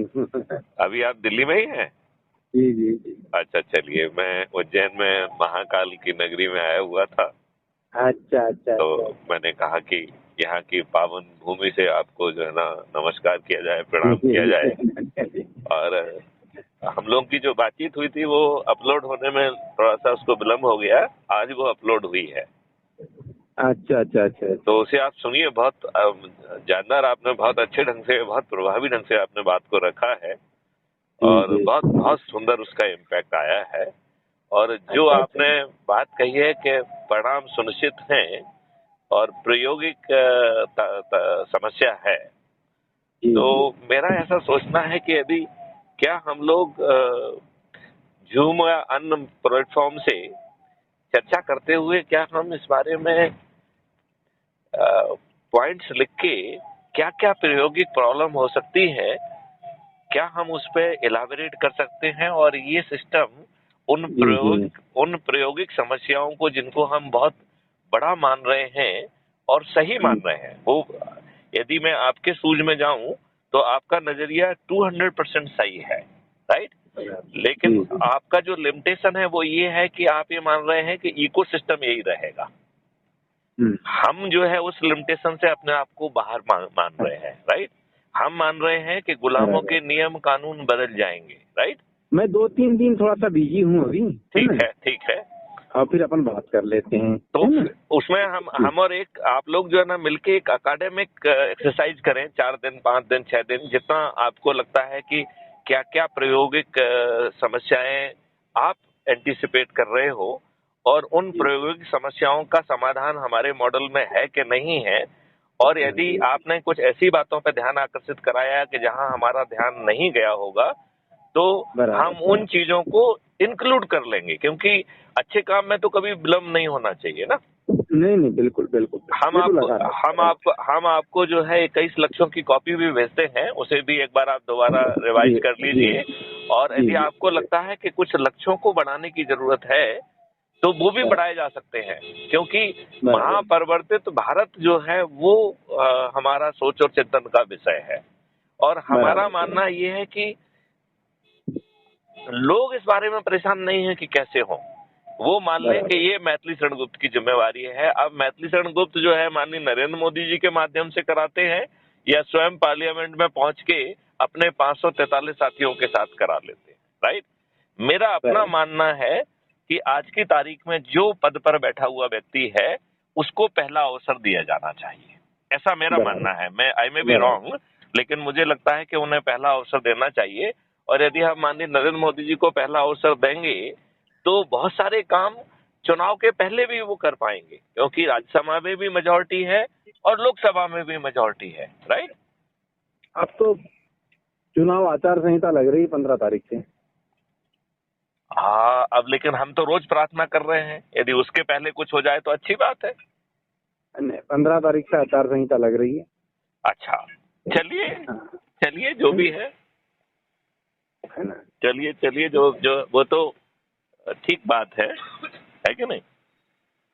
ही हूँ। अभी आप दिल्ली में ही हैं? जी जी जी। अच्छा, चलिए, मैं उज्जैन में महाकाल की नगरी में आया हुआ था, अच्छा अच्छा तो अच्छा। मैंने कहा कि यहाँ की पावन भूमि से आपको जो है ना नमस्कार किया जाए, प्रणाम किया जाए। जी। और हम लोगों की जो बातचीत हुई थी वो अपलोड होने में थोड़ा सा उसको विलम्ब हो गया, आज वो अपलोड हुई है। अच्छा अच्छा अच्छा। तो उसे आप सुनिए, बहुत जानदार, आपने बहुत अच्छे ढंग से, बहुत प्रभावी ढंग से आपने बात को रखा है जी और जी। बहुत बहुत सुंदर उसका इम्पैक्ट आया है। और जो अच्छा अच्छा। आपने बात कही है कि परिणाम सुनिश्चित हैं और प्रायोगिक समस्या है, जी तो जी। मेरा ऐसा सोचना है कि यदि क्या हम लोग जूम या अन्य प्लेटफॉर्म से चर्चा करते हुए क्या हम इस बारे में पॉइंट्स लिख के क्या क्या प्रायोगिक प्रॉब्लम हो सकती है, क्या हम उस पर इलाबोरेट कर सकते हैं और ये सिस्टम जी जी। उन प्रायोगिक समस्याओं को जिनको हम बहुत बड़ा मान रहे हैं और सही मान रहे हैं, वो यदि मैं आपके सूझ में जाऊं तो आपका नजरिया 200% सही है, राइट? लेकिन जी जी। आपका जो लिमिटेशन है वो ये है कि आप ये मान रहे हैं कि इकोसिस्टम यही रहेगा। हम जो है उस लिमिटेशन से अपने आप को बाहर मान रहे हैं, राइट? हम मान रहे हैं कि गुलामों बराबर। के नियम कानून बदल जाएंगे, राइट? मैं 2-3 दिन थोड़ा सा बिजी हूँ अभी, है ठीक ना? है, ठीक है। और फिर अपन बात कर लेते हैं, तो है ना? उसमें हम और एक आप लोग जो है ना मिलके एक एकेडमिक एक्सरसाइज करें, 4 दिन, 5 दिन, 6 दिन, जितना आपको लगता है कि क्या क्या प्रायोगिक समस्याएं आप एंटिसिपेट कर रहे हो और उन जी प्रायोगिक समस्याओं का समाधान हमारे मॉडल में है कि नहीं है। और यदि जी। आपने कुछ ऐसी बातों पर ध्यान आकर्षित कराया कि जहां हमारा ध्यान नहीं गया होगा, तो बराबर हम उन बराबर। चीजों को इंक्लूड कर लेंगे, क्योंकि अच्छे काम में तो कभी विलम्ब नहीं होना चाहिए ना। नहीं नहीं, बिल्कुल बिल्कुल, हम ये तो आपको लगा हम रहता है। आपको हम आपको जो है 21 लक्ष्यों की कॉपी भी भेजते हैं, उसे भी एक बार आप दोबारा रिवाइज जी कर जी लीजिए। और जी यदि जी। आपको लगता है कि कुछ लक्ष्यों को बढ़ाने की जरूरत है तो वो भी बढ़ाए जा सकते हैं, क्योंकि बराबर। महापरिवर्तित भारत जो है वो हमारा सोच और चिंतन का विषय है। और हमारा बराबर मानना बराबर। ये है कि लोग इस बारे में परेशान नहीं है कि कैसे हो, वो मान लें कि बराबर। ये मैथिली शरण गुप्त की जिम्मेवारी है। अब मैथिली शरण गुप्त जो है माननीय नरेंद्र मोदी जी के माध्यम से कराते हैं या स्वयं पार्लियामेंट में पहुंच के अपने 543 साथियों के साथ करा लेते हैं, राइट? मेरा अपना बराबर। मानना है कि आज की तारीख में जो पद पर बैठा हुआ व्यक्ति है उसको पहला अवसर दिया जाना चाहिए, ऐसा मेरा मानना बराबर। है। मैं आई मे बी बराबर। रॉन्ग, लेकिन मुझे लगता है कि उन्हें पहला अवसर देना चाहिए। और यदि हम माननीय नरेंद्र मोदी जी को पहला अवसर देंगे तो बहुत सारे काम चुनाव के पहले भी वो कर पाएंगे, क्योंकि राज्यसभा में भी मेजोरिटी है और लोकसभा में भी मेजोरिटी है, राइट? अब तो चुनाव आचार संहिता लग रही है 15 तारीख से। हाँ, अब लेकिन हम तो रोज प्रार्थना कर रहे हैं, यदि उसके पहले कुछ हो जाए तो अच्छी बात है। नहीं, 15 तारीख से आचार संहिता लग रही अच्छा, चलिए, हाँ, चलिए जो भी है ना? चलिए चलिए, जो जो वो तो ठीक बात है कि नहीं?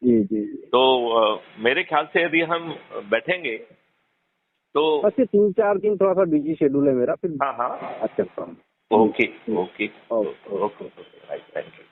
जी जी जी। तो मेरे ख्याल से यदि हम बैठेंगे तो बस ये 3-4 दिन थोड़ा सा बिजी शेड्यूल है मेरा, फिर हाँ हाँ, बात करता हूँ। जी ओके जी। Okay okay okay okay. Okay, right, thank you.